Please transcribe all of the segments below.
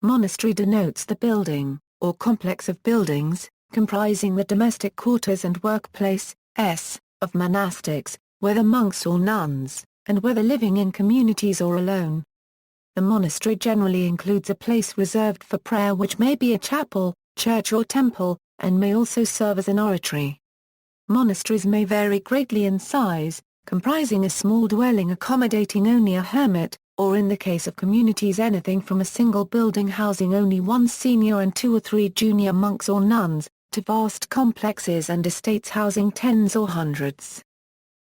Monastery denotes the building, or complex of buildings, comprising the domestic quarters and workplace, of monastics, whether monks or nuns, and whether living in communities or alone. The monastery generally includes a place reserved for prayer which may be a chapel, church or temple, and may also serve as an oratory. Monasteries may vary greatly in size, comprising a small dwelling accommodating only a hermit, or in the case of communities anything from a single building housing only one senior and 2 or 3 junior monks or nuns, to vast complexes and estates housing tens or hundreds.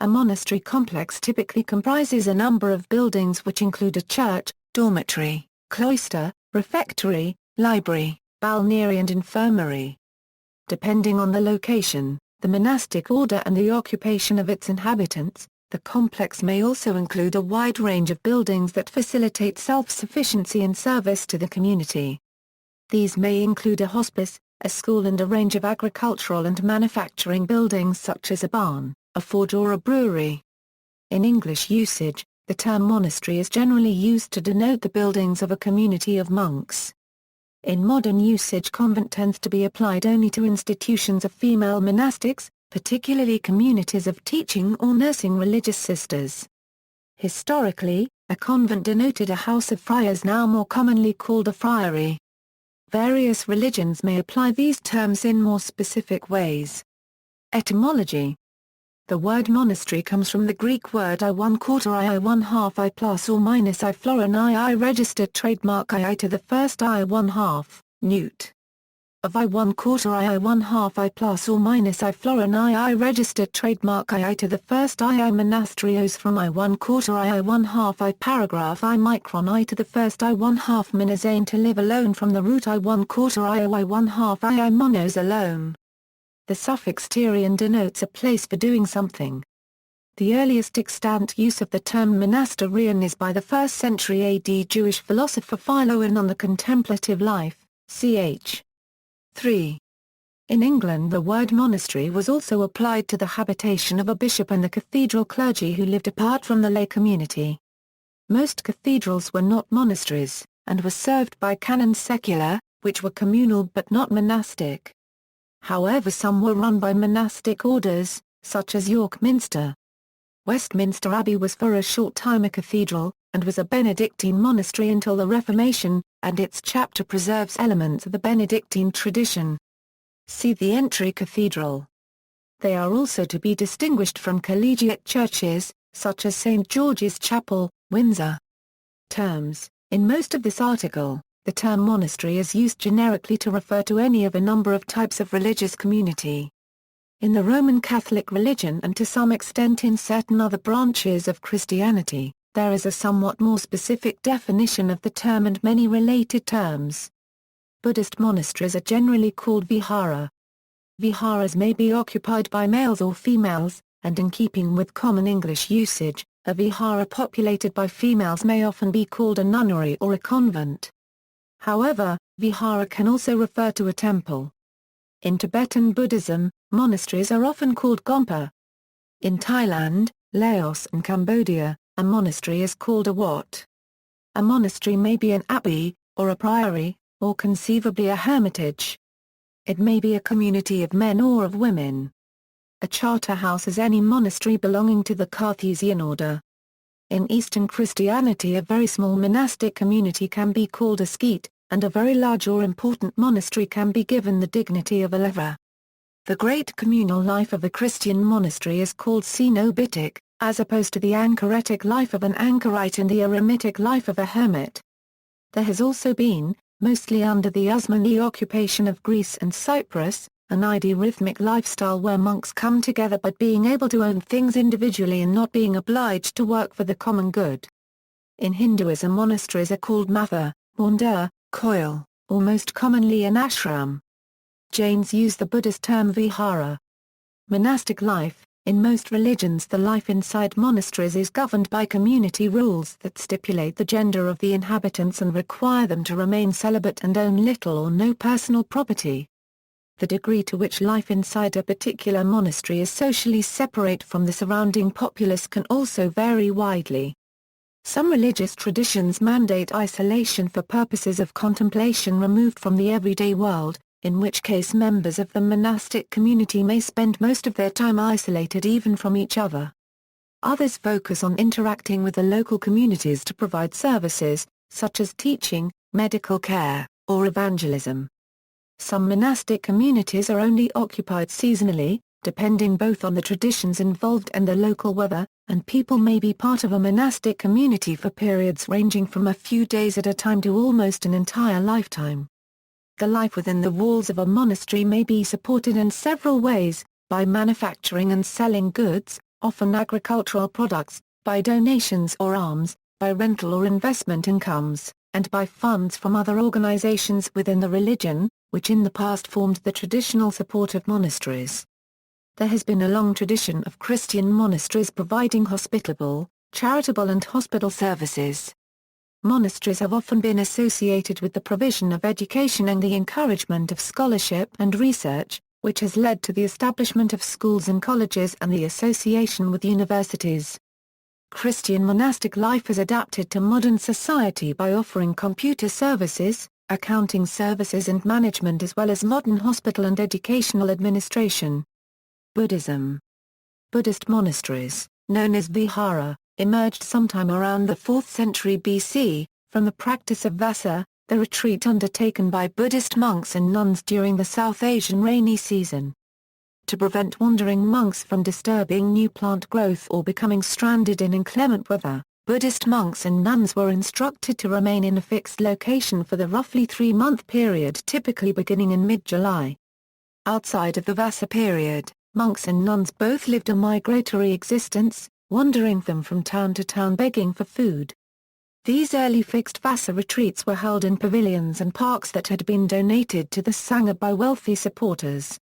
A monastery complex typically comprises a number of buildings which include a church, dormitory, cloister, refectory, library, balneary and infirmary. Depending on the location, the monastic order and the occupation of its inhabitants, the complex may also include a wide range of buildings that facilitate self-sufficiency and service to the community. These may include a hospice, a school and a range of agricultural and manufacturing buildings such as a barn, a forge or a brewery. In English usage, the term monastery is generally used to denote the buildings of a community of monks. In modern usage, convent tends to be applied only to institutions of female monastics, particularly communities of teaching or nursing religious sisters. Historically, a convent denoted a house of friars, now more commonly called a friary. Various religions may apply these terms in more specific ways. Etymology. The word monastery comes from the Greek word I1/4 I1/2 I plus or minus I florin I registered trademark I to the first I1/2, newt. Of I1/4 I1/2 I plus or minus I florin I registered trademark I to the first I monasterios from I1/4 I1/2 I paragraph I micron I to the first I1/2 minazane to live alone from the root I1/4 I1/2 I monos alone. The suffix terion denotes a place for doing something. The earliest extant use of the term monasterion is by the 1st century AD Jewish philosopher Philo on the contemplative life, ch. 3. In England, the word monastery was also applied to the habitation of a bishop and the cathedral clergy who lived apart from the lay community. Most cathedrals were not monasteries, and were served by canons secular, which were communal but not monastic. However, some were run by monastic orders, such as York Minster. Westminster Abbey was for a short time a cathedral, and was a Benedictine monastery until the Reformation, and its chapter preserves elements of the Benedictine tradition. See the entry Cathedral. They are also to be distinguished from collegiate churches, such as St. George's Chapel, Windsor. Terms. In most of this article, the term monastery is used generically to refer to any of a number of types of religious community. In the Roman Catholic religion and to some extent in certain other branches of Christianity, there is a somewhat more specific definition of the term and many related terms. Buddhist monasteries are generally called vihara. Viharas may be occupied by males or females, and in keeping with common English usage, a vihara populated by females may often be called a nunnery or a convent. However, vihara can also refer to a temple. In Tibetan Buddhism, monasteries are often called gompa. In Thailand, Laos and Cambodia, a monastery is called a wat. A monastery may be an abbey, or a priory, or conceivably a hermitage. It may be a community of men or of women. A charter house is any monastery belonging to the Carthusian order. In Eastern Christianity, a very small monastic community can be called a skete, and a very large or important monastery can be given the dignity of a leva. The great communal life of a Christian monastery is called cenobitic, as opposed to the anchoretic life of an anchorite and the eremitic life of a hermit. There has also been, mostly under the Usmani occupation of Greece and Cyprus, an idiorhythmic lifestyle where monks come together by being able to own things individually and not being obliged to work for the common good. In Hinduism, monasteries are called matha, mandir, koil, or most commonly an ashram. Jains use the Buddhist term vihara. Monastic life. In most religions, the life inside monasteries is governed by community rules that stipulate the gender of the inhabitants and require them to remain celibate and own little or no personal property. The degree to which life inside a particular monastery is socially separate from the surrounding populace can also vary widely. Some religious traditions mandate isolation for purposes of contemplation removed from the everyday world, in which case members of the monastic community may spend most of their time isolated even from each other. Others focus on interacting with the local communities to provide services, such as teaching, medical care, or evangelism. Some monastic communities are only occupied seasonally, depending both on the traditions involved and the local weather, and people may be part of a monastic community for periods ranging from a few days at a time to almost an entire lifetime. The life within the walls of a monastery may be supported in several ways: by manufacturing and selling goods, often agricultural products, by donations or alms, by rental or investment incomes, and by funds from other organizations within the religion, which in the past formed the traditional support of monasteries. There has been a long tradition of Christian monasteries providing hospitable, charitable and hospital services. Monasteries have often been associated with the provision of education and the encouragement of scholarship and research, which has led to the establishment of schools and colleges and the association with universities. Christian monastic life has adapted to modern society by offering computer services, accounting services and management, as well as modern hospital and educational administration. Buddhism. Buddhist monasteries, known as vihara, emerged sometime around the 4th century BC, from the practice of vassa, the retreat undertaken by Buddhist monks and nuns during the South Asian rainy season. To prevent wandering monks from disturbing new plant growth or becoming stranded in inclement weather, Buddhist monks and nuns were instructed to remain in a fixed location for the roughly 3-month period, typically beginning in mid-July. Outside of the vassa period, monks and nuns both lived a migratory existence, wandering from town to town begging for food. These early fixed vassa retreats were held in pavilions and parks that had been donated to the Sangha by wealthy supporters.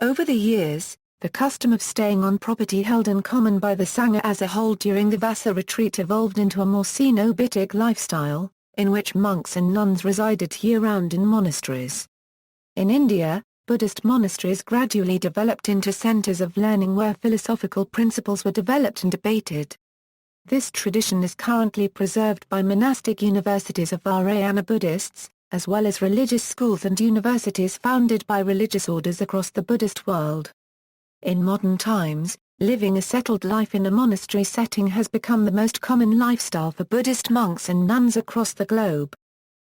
Over the years, the custom of staying on property held in common by the Sangha as a whole during the vassa retreat evolved into a more cenobitic lifestyle, in which monks and nuns resided year-round in monasteries. In India, Buddhist monasteries gradually developed into centers of learning where philosophical principles were developed and debated. This tradition is currently preserved by monastic universities of Vajrayana Buddhists, as well as religious schools and universities founded by religious orders across the Buddhist world. In modern times, living a settled life in a monastery setting has become the most common lifestyle for Buddhist monks and nuns across the globe.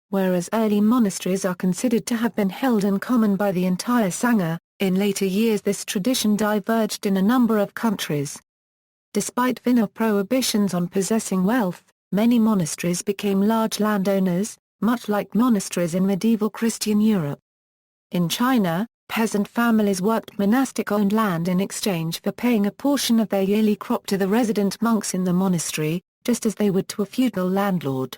Whereas early monasteries are considered to have been held in common by the entire Sangha, in later years this tradition diverged in a number of countries. Despite Vinaya prohibitions on possessing wealth, many monasteries became large landowners, much like monasteries in medieval Christian Europe. In China, peasant families worked monastic-owned land in exchange for paying a portion of their yearly crop to the resident monks in the monastery, just as they would to a feudal landlord.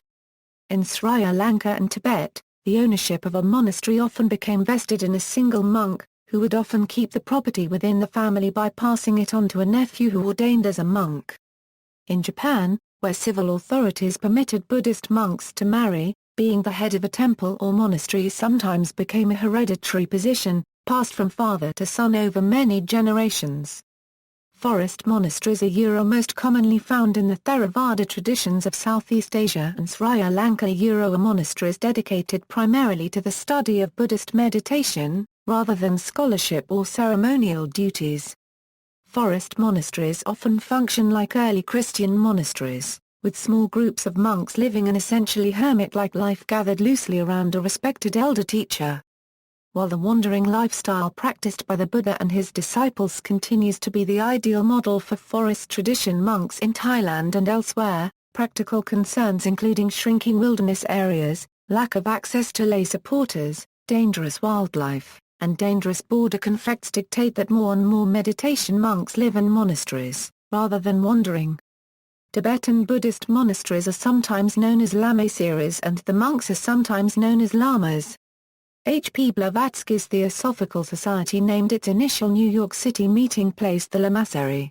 In Sri Lanka and Tibet, the ownership of a monastery often became vested in a single monk, who would often keep the property within the family by passing it on to a nephew who ordained as a monk. In Japan, where civil authorities permitted Buddhist monks to marry, being the head of a temple or monastery sometimes became a hereditary position, passed from father to son over many generations. Forest monasteries are most commonly found in the Theravada traditions of Southeast Asia and Sri Lanka. Are monasteries dedicated primarily to the study of Buddhist meditation, rather than scholarship or ceremonial duties. Forest monasteries often function like early Christian monasteries, with small groups of monks living an essentially hermit-like life gathered loosely around a respected elder teacher. While the wandering lifestyle practiced by the Buddha and his disciples continues to be the ideal model for forest tradition monks in Thailand and elsewhere, practical concerns including shrinking wilderness areas, lack of access to lay supporters, dangerous wildlife, and dangerous border conflicts dictate that more and more meditation monks live in monasteries, rather than wandering. Tibetan Buddhist monasteries are sometimes known as lamaseries and the monks are sometimes known as lamas. H. P. Blavatsky's Theosophical Society named its initial New York City meeting place the Lamasery.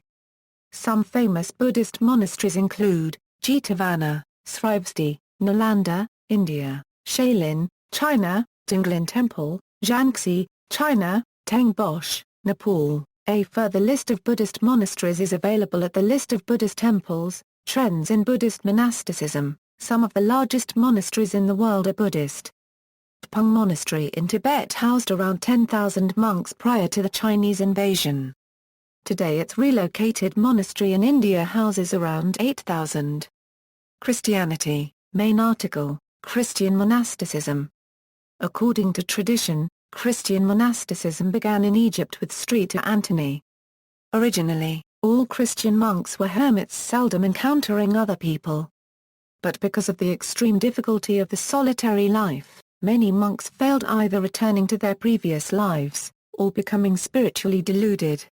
Some famous Buddhist monasteries include Jetavana, Srivasti, Nalanda, India, Shaolin, China, Tingling Temple, Jiangxi, China, Tengbosch, Nepal. A further list of Buddhist monasteries is available at the list of Buddhist temples, Trends in Buddhist monasticism. Some of the largest monasteries in the world are Buddhist. Pung Monastery in Tibet housed around 10,000 monks prior to the Chinese invasion. Today its relocated monastery in India houses around 8,000. Christianity. Main article, Christian monasticism. According to tradition, Christian monasticism began in Egypt with St. Anthony. Originally, all Christian monks were hermits, seldom encountering other people. But because of the extreme difficulty of the solitary life, many monks failed, either returning to their previous lives, or becoming spiritually deluded.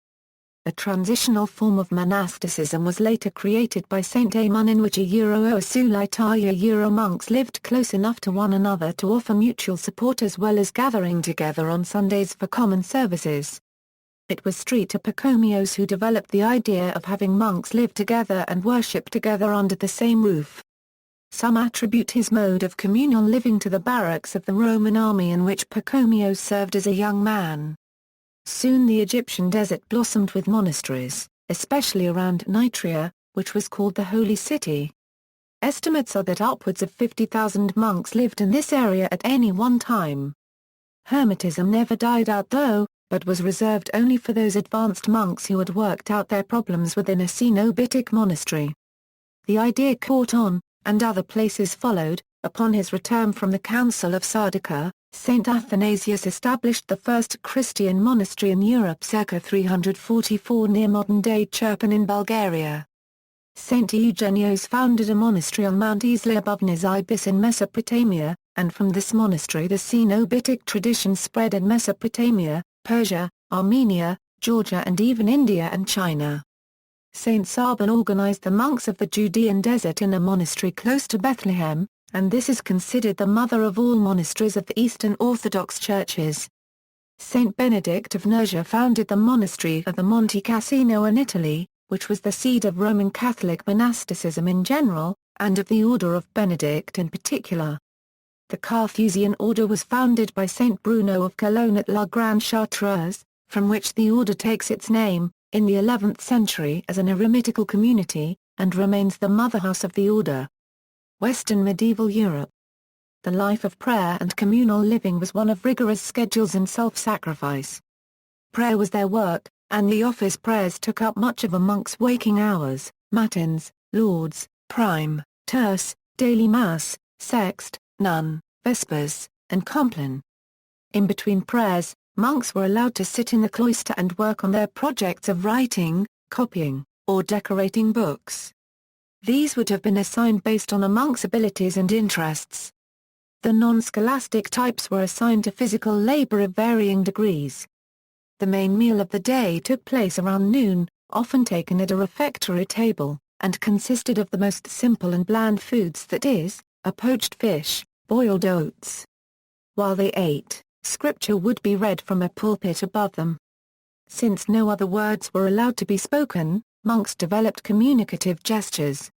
A transitional form of monasticism was later created by Saint Amun, in which Osulitaya monks lived close enough to one another to offer mutual support as well as gathering together on Sundays for common services. It was St. Pachomius who developed the idea of having monks live together and worship together under the same roof. Some attribute his mode of communal living to the barracks of the Roman army in which Pachomius served as a young man. Soon the Egyptian desert blossomed with monasteries, especially around Nitria, which was called the Holy City. Estimates are that upwards of 50,000 monks lived in this area at any one time. Hermetism never died out though, but was reserved only for those advanced monks who had worked out their problems within a cenobitic monastery. The idea caught on, and other places followed. Upon his return from the Council of Sardica, Saint Athanasius established the first Christian monastery in Europe circa 344 near modern-day Chirpan in Bulgaria. Saint Eugenios founded a monastery on Mount Isla above Nisibis in Mesopotamia, and from this monastery the cenobitic tradition spread in Mesopotamia, Persia, Armenia, Georgia and even India and China. Saint Sabin organized the monks of the Judean desert in a monastery close to Bethlehem, and this is considered the mother of all monasteries of the Eastern Orthodox churches. Saint Benedict of Nursia founded the monastery of the Monte Cassino in Italy, which was the seed of Roman Catholic monasticism in general, and of the Order of Benedict in particular. The Carthusian order was founded by Saint Bruno of Cologne at La Grande Chartreuse, from which the order takes its name, in the 11th century as an eremitical community, and remains the motherhouse of the order. Western medieval Europe. The life of prayer and communal living was one of rigorous schedules and self-sacrifice. Prayer was their work, and the office prayers took up much of a monk's waking hours: matins, lauds, prime, terce, daily mass, sext, nun, vespers, and compline. In between prayers, monks were allowed to sit in the cloister and work on their projects of writing, copying, or decorating books. These would have been assigned based on a monk's abilities and interests. The non-scholastic types were assigned to physical labor of varying degrees. The main meal of the day took place around noon, often taken at a refectory table, and consisted of the most simple and bland foods, that is, a poached fish, boiled oats. While they ate, scripture would be read from a pulpit above them. Since no other words were allowed to be spoken, monks developed communicative gestures.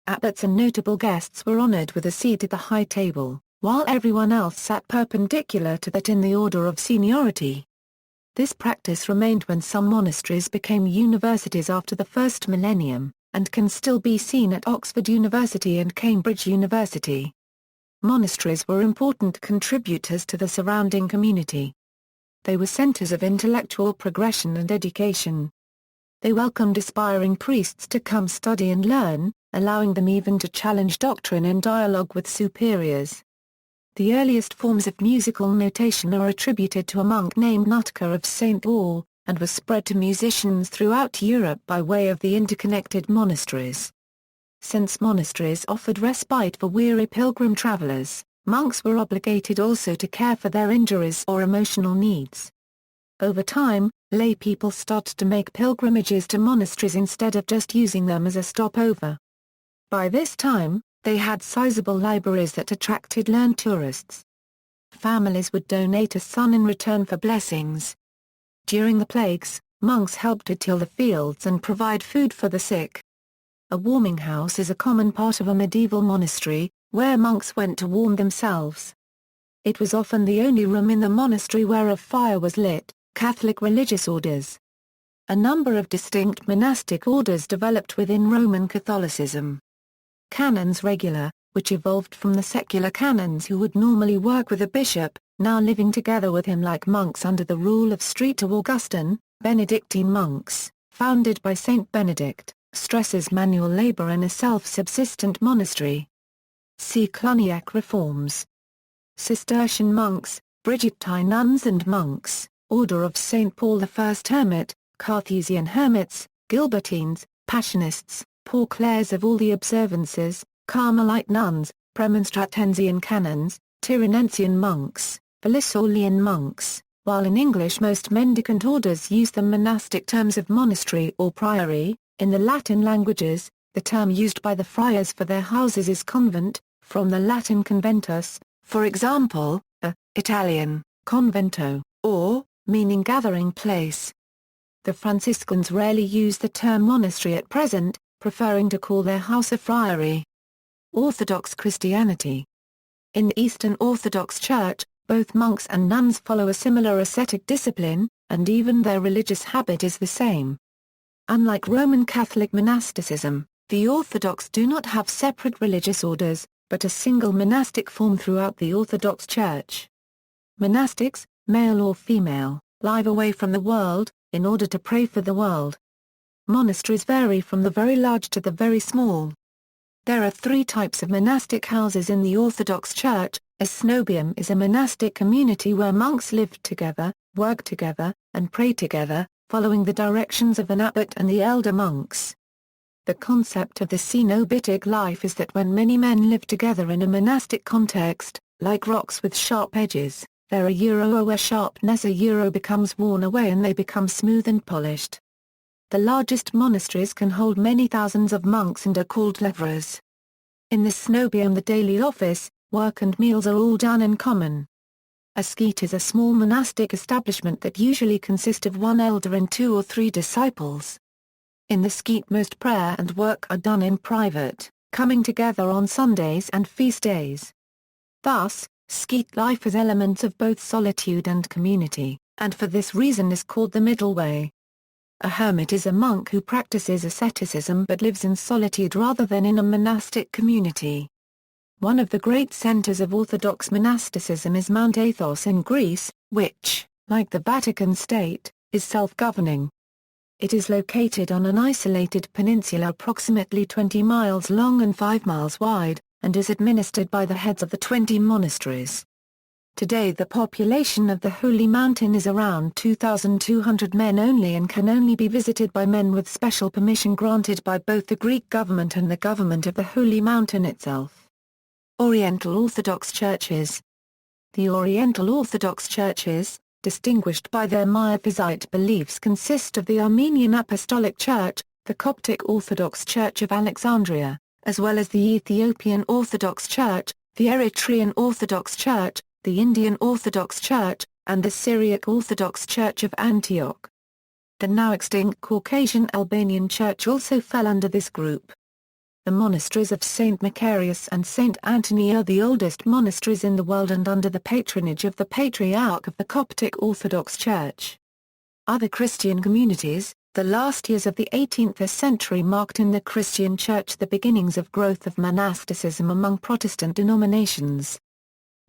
Abbots and notable guests were honored with a seat at the high table, while everyone else sat perpendicular to that in the order of seniority. This practice remained when some monasteries became universities after the first millennium, and can still be seen at Oxford University and Cambridge University. Monasteries were important contributors to the surrounding community. They were centers of intellectual progression and education. They welcomed aspiring priests to come study and learn, allowing them even to challenge doctrine in dialogue with superiors. The earliest forms of musical notation are attributed to a monk named Nutka of St. Paul, and was spread to musicians throughout Europe by way of the interconnected monasteries. Since monasteries offered respite for weary pilgrim travelers, monks were obligated also to care for their injuries or emotional needs. Over time, lay people started to make pilgrimages to monasteries instead of just using them as a stopover. By this time, they had sizable libraries that attracted learned tourists. Families would donate a son in return for blessings. During the plagues, monks helped to till the fields and provide food for the sick. A warming house is a common part of a medieval monastery, where monks went to warm themselves. It was often the only room in the monastery where a fire was lit. Catholic religious orders. A number of distinct monastic orders developed within Roman Catholicism. Canons regular, which evolved from the secular canons who would normally work with a bishop, now living together with him like monks under the rule of St. Augustine. Benedictine monks, founded by Saint Benedict, stresses manual labor in a self-subsistent monastery. See Cluniac reforms. Cistercian monks, Brigittine nuns and monks, Order of St. Paul I Hermit, Carthusian hermits, Gilbertines, Passionists, Poor Clares of all the observances, Carmelite nuns, Premonstratensian canons, Tyrannensian monks, Felisaulian monks, while in English most mendicant orders use the monastic terms of monastery or priory. In the Latin languages, the term used by the friars for their houses is convent, from the Latin conventus, for example, Italian, convento, or, meaning gathering place. The Franciscans rarely use the term monastery at present, preferring to call their house a friary. Orthodox Christianity. In the Eastern Orthodox Church, both monks and nuns follow a similar ascetic discipline, and even their religious habit is the same. Unlike Roman Catholic monasticism, the Orthodox do not have separate religious orders, but a single monastic form throughout the Orthodox Church. Monastics, male or female, live away from the world, in order to pray for the world. Monasteries vary from the very large to the very small. There are three types of monastic houses in the Orthodox Church. A cenobium is a monastic community where monks live together, work together, and pray together, following the directions of an abbot and the elder monks. The concept of the cenobitic life is that when many men live together in a monastic context, like rocks with sharp edges, their sharpness becomes worn away and they become smooth and polished. The largest monasteries can hold many thousands of monks and are called levras. In the cenobium the daily office, work and meals are all done in common. A skete is a small monastic establishment that usually consists of one elder and 2 or 3 disciples. In the skete most prayer and work are done in private, coming together on Sundays and feast days. Thus, skete life has elements of both solitude and community, and for this reason is called the middle way. A hermit is a monk who practices asceticism but lives in solitude rather than in a monastic community. One of the great centers of Orthodox monasticism is Mount Athos in Greece, which, like the Vatican State, is self-governing. It is located on an isolated peninsula approximately 20 miles long and 5 miles wide, and is administered by the heads of the 20 monasteries. Today the population of the Holy Mountain is around 2,200 men only and can only be visited by men with special permission granted by both the Greek government and the government of the Holy Mountain itself. Oriental Orthodox Churches. The Oriental Orthodox Churches, distinguished by their Miaphysite beliefs, consist of the Armenian Apostolic Church, the Coptic Orthodox Church of Alexandria, as well as the Ethiopian Orthodox Church, the Eritrean Orthodox Church, the Indian Orthodox Church, and the Syriac Orthodox Church of Antioch. The now extinct Caucasian Albanian Church also fell under this group. The monasteries of St. Macarius and St. Anthony are the oldest monasteries in the world and under the patronage of the Patriarch of the Coptic Orthodox Church. Other Christian communities. The last years of the 18th century marked in the Christian Church the beginnings of growth of monasticism among Protestant denominations.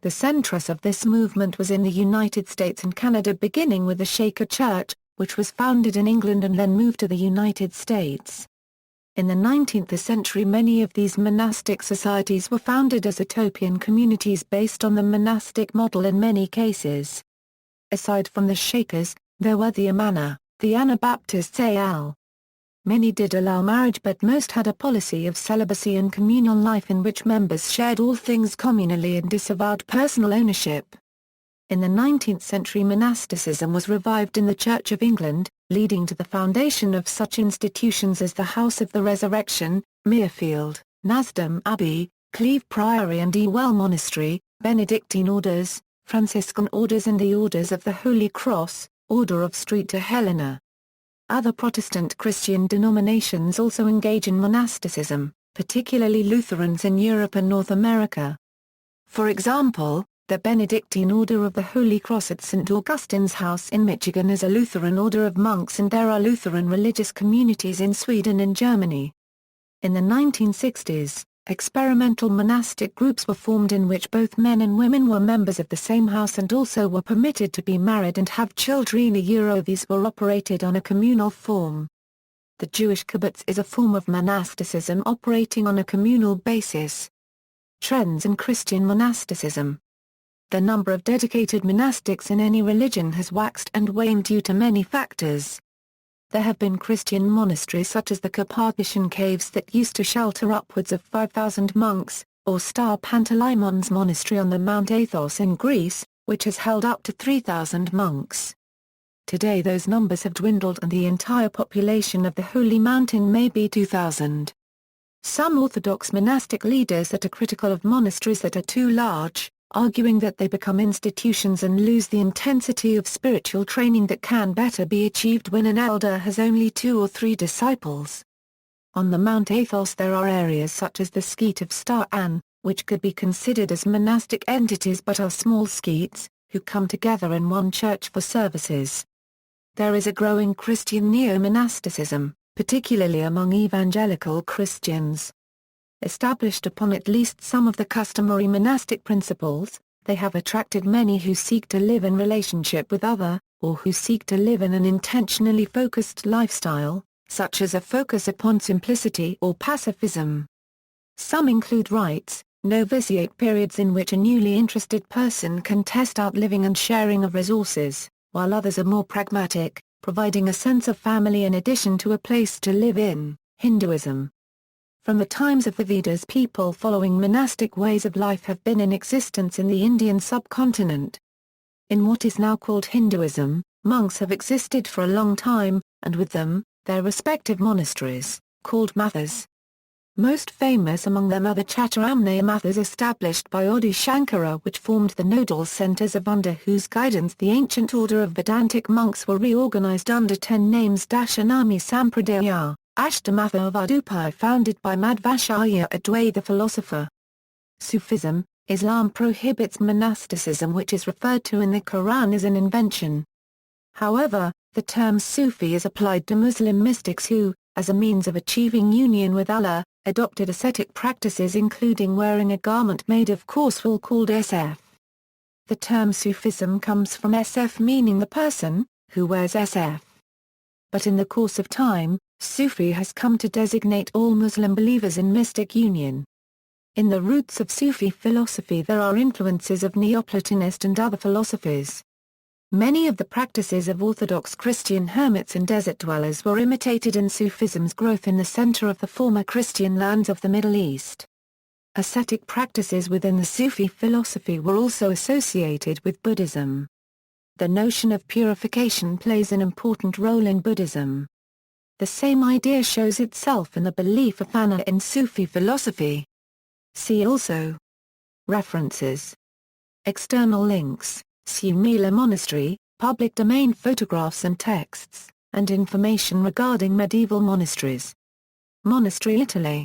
The centrus of this movement was in the United States and Canada, beginning with the Shaker Church, which was founded in England and then moved to the United States. In the 19th century many of these monastic societies were founded as utopian communities based on the monastic model in many cases. Aside from the Shakers, there were the Amana, the Anabaptists al. Many did allow marriage but most had a policy of celibacy and communal life in which members shared all things communally and disavowed personal ownership. In the 19th century monasticism was revived in the Church of England, leading to the foundation of such institutions as the House of the Resurrection, Muirfield, Nasdam Abbey, Cleve Priory and Ewell Monastery, Benedictine Orders, Franciscan Orders and the Orders of the Holy Cross, Order of St. Helena. Other Protestant Christian denominations also engage in monasticism, particularly Lutherans in Europe and North America. For example, The Benedictine Order of the Holy Cross at St. Augustine's House in Michigan is a Lutheran order of monks, and there are Lutheran religious communities in Sweden and Germany. In the 1960s, experimental monastic groups were formed in which both men and women were members of the same house and also were permitted to be married and have children. These were operated on a communal form. The Jewish kibbutz is a form of monasticism operating on a communal basis. Trends in Christian monasticism. The number of dedicated monastics in any religion has waxed and waned due to many factors. There have been Christian monasteries such as the Carpathian Caves that used to shelter upwards of 5,000 monks, or Star Panteleimons Monastery on the Mount Athos in Greece, which has held up to 3,000 monks. Today those numbers have dwindled and the entire population of the Holy Mountain may be 2,000. Some Orthodox monastic leaders that are critical of monasteries that are too large, arguing that they become institutions and lose the intensity of spiritual training that can better be achieved when an elder has only 2 or 3 disciples. On the Mount Athos there are areas such as the Skeet of Star Anne, which could be considered as monastic entities but are small skeets, who come together in one church for services. There is a growing Christian neo-monasticism, particularly among evangelical Christians. Established upon at least some of the customary monastic principles, they have attracted many who seek to live in relationship with other, or who seek to live in an intentionally focused lifestyle, such as a focus upon simplicity or pacifism. Some include rites, novitiate periods in which a newly interested person can test out living and sharing of resources, while others are more pragmatic, providing a sense of family in addition to a place to live in. Hinduism. From the times of the Vedas, people following monastic ways of life have been in existence in the Indian subcontinent. In what is now called Hinduism, monks have existed for a long time, and with them, their respective monasteries, called mathas. Most famous among them are the Chaturambaya mathas established by Adi Shankara, which formed the nodal centers under whose guidance the ancient order of Vedantic monks were reorganized under 10 names. Dashanami Sampradaya, Ashtamatha of Adupai, founded by Madhvacharya Adwai the philosopher. Sufism. Islam prohibits monasticism, which is referred to in the Quran as an invention. However, the term Sufi is applied to Muslim mystics who, as a means of achieving union with Allah, adopted ascetic practices including wearing a garment made of coarse wool called SF. The term Sufism comes from SF, meaning the person who wears SF. But in the course of time, Sufi has come to designate all Muslim believers in mystic union. In the roots of Sufi philosophy there are influences of Neoplatonist and other philosophies. Many of the practices of Orthodox Christian hermits and desert dwellers were imitated in Sufism's growth in the center of the former Christian lands of the Middle East. Ascetic practices within the Sufi philosophy were also associated with Buddhism. The notion of purification plays an important role in Buddhism. The same idea shows itself in the belief of fana in Sufi philosophy. See also. References. External links: Sumila Monastery, public domain photographs and texts, and information regarding medieval monasteries. Monastery, Italy.